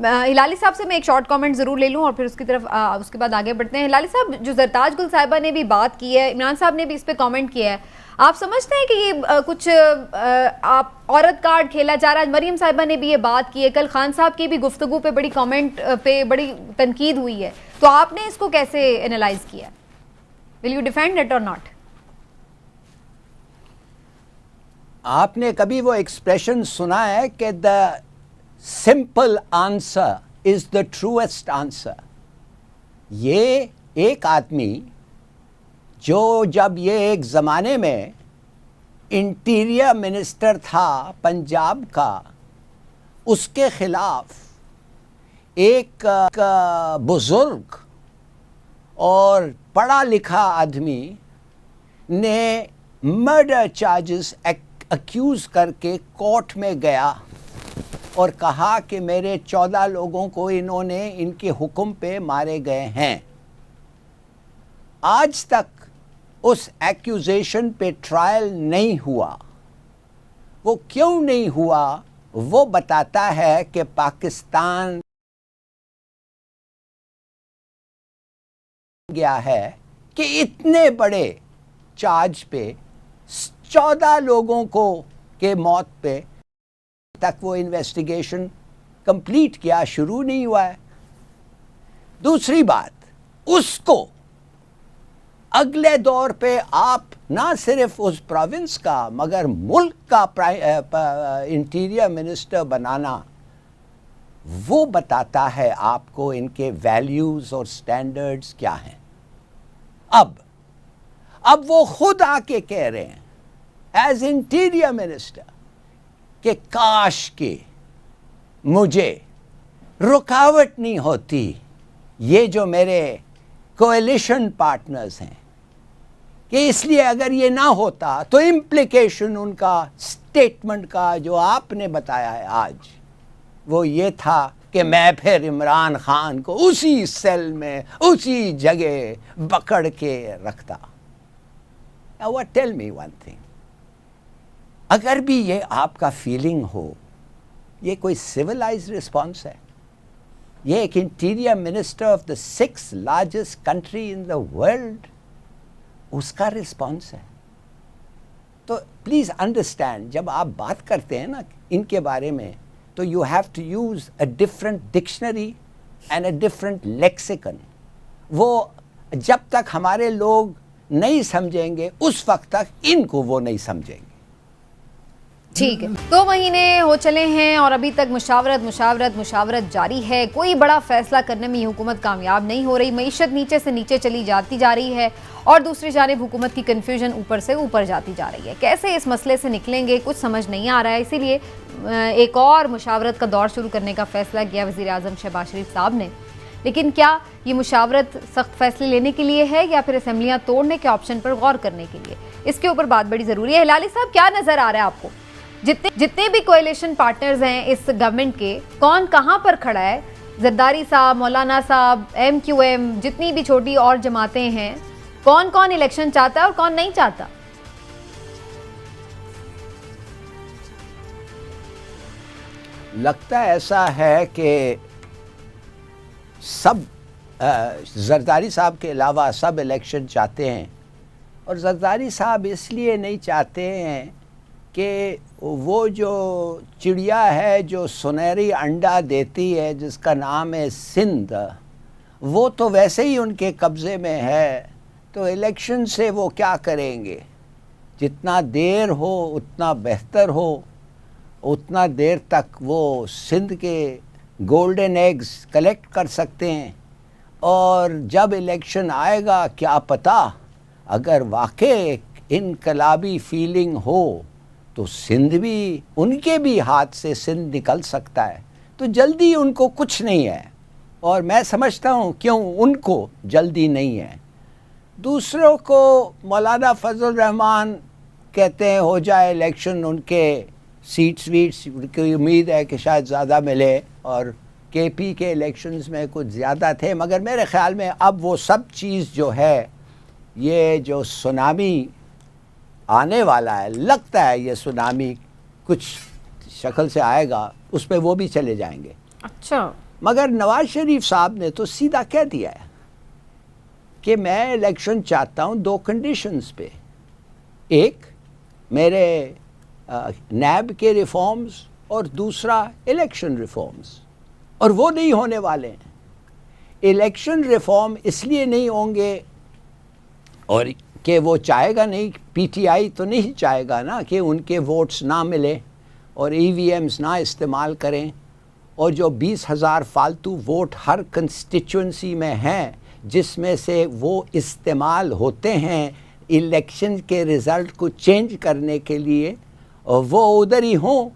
ہلالی صاحب سے میں ایک شارٹ کامنٹ ضرور لے لوں اور پھر اس کی طرف اس کے بعد آگے بڑھتے ہیں. ہلالی صاحب, جو زرتاج گل صاحبہ نے بھی بات کی ہے, عمران صاحب نے بھی اس پہ کامنٹ کیا ہے, آپ سمجھتے ہیں کہ یہ کچھ آپ عورت کارڈ کھیلا جا رہا ہے؟ مریم صاحبہ نے بھی یہ بات کی ہے, کل خان صاحب کی بھی گفتگو پہ بڑی کامنٹ پہ بڑی تنقید ہوئی ہے, تو آپ نے اس کو کیسے انالائز کیا؟ ول یو ڈیفینڈ اٹ اور ناٹ؟ آپ نے کبھی وہ ایکسپریشن سنا ہے کہ the simple answer is the truest answer? یہ ایک آدمی جو جب یہ ایک زمانے میں انٹیریئر منسٹر تھا پنجاب کا, اس کے خلاف ایک بزرگ اور پڑھا لکھا آدمی نے مرڈر چارجز اکیوز کر کے کورٹ میں گیا اور کہا کہ میرے 14 لوگوں کو انہوں نے ان کے حکم پہ مارے گئے ہیں. آج تک اس ایکوزیشن پہ ٹرائل نہیں ہوا. وہ کیوں نہیں ہوا؟ وہ بتاتا ہے کہ پاکستان گیا ہے کہ اتنے بڑے چارج پہ 14 لوگوں کو کے موت پہ تک وہ انویسٹیگیشن کمپلیٹ کیا شروع نہیں ہوا ہے. دوسری بات, اس کو اگلے دور پہ آپ نہ صرف اس پروونس کا مگر ملک کا انٹیریئر منسٹر بنانا, وہ بتاتا ہے آپ کو ان کے ویلیوز اور سٹینڈرڈز کیا ہیں. اب وہ خود آ کے کہہ رہے ہیں ایز انٹیریئر منسٹر کہ کاش کہ مجھے رکاوٹ نہیں ہوتی یہ جو میرے کولیشن پارٹنرز ہیں, کہ اس لیے اگر یہ نہ ہوتا تو امپلیکیشن ان کا سٹیٹمنٹ کا جو آپ نے بتایا ہے آج, وہ یہ تھا کہ میں پھر عمران خان کو اسی سیل میں اسی جگہ پکڑ کے رکھتا. Now tell me one thing, اگر بھی یہ آپ کا فیلنگ ہو, یہ کوئی سیولائز رسپانس ہے؟ یہ ایک interior minister of the 6th largest country in the world, اس کا رسپانس ہے؟ تو پلیز انڈرسٹینڈ, جب آپ بات کرتے ہیں نا ان کے بارے میں, تو you have to use a different dictionary and a different lexicon. وہ جب تک ہمارے لوگ نہیں سمجھیں گے اس وقت تک ان کو وہ نہیں سمجھیں گے. ٹھیک ہے, 2 مہینے ہو چلے ہیں اور ابھی تک مشاورت جاری ہے. کوئی بڑا فیصلہ کرنے میں یہ حکومت کامیاب نہیں ہو رہی. معیشت نیچے سے نیچے چلی جاتی جا رہی ہے اور دوسری جانب حکومت کی کنفیوژن اوپر سے اوپر جاتی جا رہی ہے. کیسے اس مسئلے سے نکلیں گے کچھ سمجھ نہیں آ رہا ہے. اسی لیے ایک اور مشاورت کا دور شروع کرنے کا فیصلہ کیا وزیر اعظم شہباز شریف صاحب نے. لیکن کیا یہ مشاورت سخت فیصلے لینے کے لیے ہے یا پھر اسمبلیاں توڑنے کے آپشن پر غور کرنے کے لیے؟ اس کے اوپر بات بڑی ضروری ہے. ہلالی صاحب, کیا نظر آ رہا ہے آپ کو جتنے بھی کولیشن پارٹنرز ہیں اس گورنمنٹ کے, کون کہاں پر کھڑا ہے؟ زرداری صاحب, مولانا صاحب, MQM, جتنی بھی چھوٹی اور جماعتیں ہیں, کون الیکشن چاہتا ہے اور کون نہیں چاہتا؟ لگتا ایسا ہے کہ سب زرداری صاحب کے علاوہ سب الیکشن چاہتے ہیں, اور زرداری صاحب اس لیے نہیں چاہتے ہیں کہ وہ جو چڑیا ہے جو سنہری انڈا دیتی ہے جس کا نام ہے سندھ, وہ تو ویسے ہی ان کے قبضے میں ہے, تو الیکشن سے وہ کیا کریں گے؟ جتنا دیر ہو اتنا بہتر ہو, اتنا دیر تک وہ سندھ کے گولڈن ایگز کلیکٹ کر سکتے ہیں, اور جب الیکشن آئے گا کیا پتہ اگر واقع انقلابی فیلنگ ہو تو سندھ بھی ان کے بھی ہاتھ سے سندھ نکل سکتا ہے. تو جلدی ان کو کچھ نہیں ہے, اور میں سمجھتا ہوں کیوں ان کو جلدی نہیں ہے. دوسروں کو مولانا فضل الرحمان کہتے ہیں ہو جائے الیکشن, ان کے سیٹس ان کی امید ہے کہ شاید زیادہ ملے, اور KP کے الیکشنز میں کچھ زیادہ تھے, مگر میرے خیال میں اب وہ سب چیز جو ہے, یہ جو سونامی آنے والا ہے, لگتا ہے یہ سونامی کچھ شکل سے آئے گا, اس پہ وہ بھی چلے جائیں گے. اچھا, مگر نواز شریف صاحب نے تو سیدھا کہہ دیا ہے کہ میں الیکشن چاہتا ہوں 2 کنڈیشنز پہ. ایک میرے نیب کے ریفارمز اور دوسرا الیکشن ریفارمز، اور وہ نہیں ہونے والے ہیں. الیکشن ریفارم اس لیے نہیں ہوں گے اور کہ وہ چاہے گا نہیں، پی ٹی آئی تو نہیں چاہے گا نا کہ ان کے ووٹس نہ ملے اور ای وی ایمز نہ استعمال کریں، اور جو 20,000 فالتو ووٹ ہر کنسٹیچوئنسی میں ہیں جس میں سے وہ استعمال ہوتے ہیں الیکشن کے رزلٹ کو چینج کرنے کے لیے، اور وہ ادھر ہی ہوں،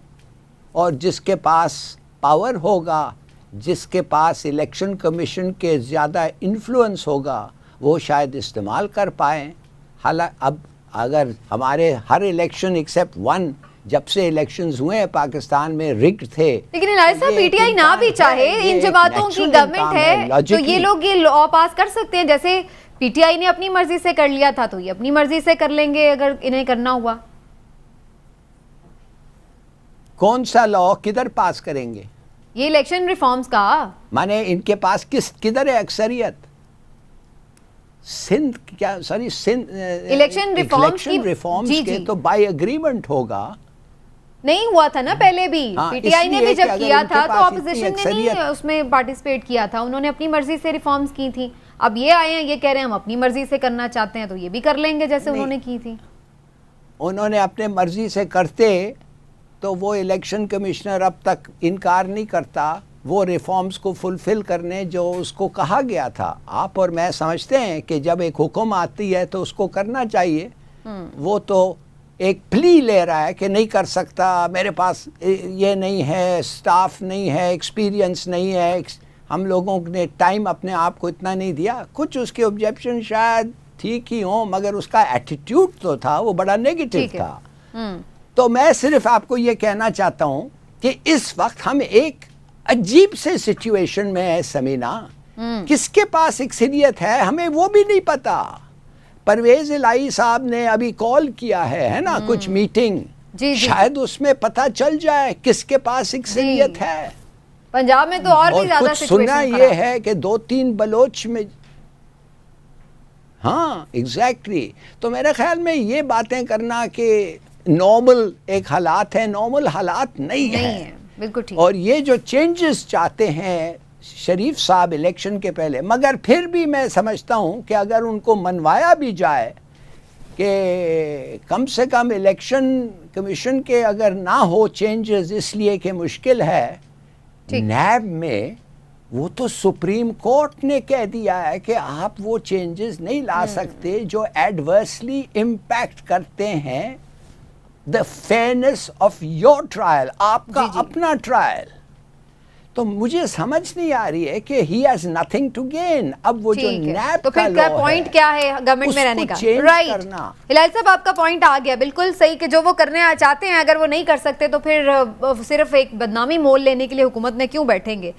اور جس کے پاس پاور ہوگا، جس کے پاس الیکشن کمیشن کے زیادہ انفلوئنس ہوگا، وہ شاید استعمال کر پائیں. حالانکہ اب اگر ہمارے ہر الیکشن ایکسیپٹ 1 جب سے الیکشنز ہوئے ہیں پاکستان میں رگڈ تھے، لیکن الہی صاحب پی ٹی آئی نہ بھی چاہے، ان جماعتوں کی گورنمنٹ ہے تو یہ لوگ یہ لا پاس کر سکتے ہیں. جیسے پی ٹی آئی نے اپنی مرضی سے کر لیا تھا تو یہ اپنی مرضی سے کر لیں گے اگر انہیں کرنا ہوا. کون سا لا کدھر پاس کریں گے؟ یہ الیکشن ریفارمز کا مانے ان کے پاس کدھر ہے اکثریت؟ سندھ کیا سوری سندھ الیکشن ریفارمز کے تو بائی اگریمنٹ ہوگا. نہیں ہوا تھا نا پہلے بھی، پی ٹی آئی نے بھی جب کیا تھا تو اپوزیشن نے نہیں اس میں پارٹیسپیٹ کیا تھا، انہوں نے اپنی مرضی سے ریفارمز کی تھی. اب یہ آئے ہیں یہ کہہ رہے ہیں ہم اپنی مرضی سے کرنا چاہتے ہیں تو یہ بھی کر لیں گے جیسے انہوں نے کی تھی. انہوں نے اپنے مرضی سے کرتے تو وہ الیکشن کمشنر اب تک انکار نہیں کرتا وہ ریفارمز کو فلفل کرنے جو اس کو کہا گیا تھا. آپ اور میں سمجھتے ہیں کہ جب ایک حکم آتی ہے تو اس کو کرنا چاہیے. وہ تو ایک پلی لے رہا ہے کہ نہیں کر سکتا، میرے پاس یہ نہیں ہے، سٹاف نہیں ہے، ایکسپیرینس نہیں ہے، ہم لوگوں نے ٹائم اپنے آپ کو اتنا نہیں دیا. کچھ اس کے آبجیکشن شاید ٹھیک ہی ہوں مگر اس کا ایٹیٹیوڈ تو تھا وہ بڑا نیگیٹو تھا. تو میں صرف آپ کو یہ کہنا چاہتا ہوں کہ اس وقت ہم ایک عجیب سے سچویشن میں ہے سمینا. کس کے پاس اکثریت ہے ہمیں وہ بھی نہیں پتا. پرویز الہی صاحب نے ابھی کال کیا ہے نا کچھ میٹنگ، شاید اس میں پتہ چل جائے کس کے پاس اکثریت ہے. پنجاب میں تو اور بھی زیادہ کچھ سننا یہ ہے کہ 2-3 بلوچ میں، ہاں ایگزیکٹلی. تو میرے خیال میں یہ باتیں کرنا کہ نارمل ایک حالات ہے، نارمل حالات نہیں ہے بالکل ٹھیک. اور یہ جو چینجز چاہتے ہیں شریف صاحب الیکشن کے پہلے، مگر پھر بھی میں سمجھتا ہوں کہ اگر ان کو منوایا بھی جائے کہ کم سے کم الیکشن کمیشن کے اگر نہ ہو چینجز اس لیے کہ مشکل ہے، نیب میں وہ تو سپریم کورٹ نے کہہ دیا ہے کہ آپ وہ چینجز نہیں لا سکتے جو ایڈورسلی امپیکٹ کرتے ہیں the fairness of your trial، آپ کا اپنا ٹرائل. تو مجھے سمجھ نہیں آ رہی ہے کہ he has nothing to gain. اب وہ جو نیب کا لا ہے پوائنٹ کیا ہے گورنمنٹ میں رہنے کا، رائٹ. ہلال صاحب آپ کا پوائنٹ آ گیا بالکل صحیح کہ جو وہ کرنے چاہتے ہیں اگر وہ نہیں کر سکتے تو پھر صرف ایک بدنامی مول لینے کے لیے حکومت میں کیوں بیٹھیں گے.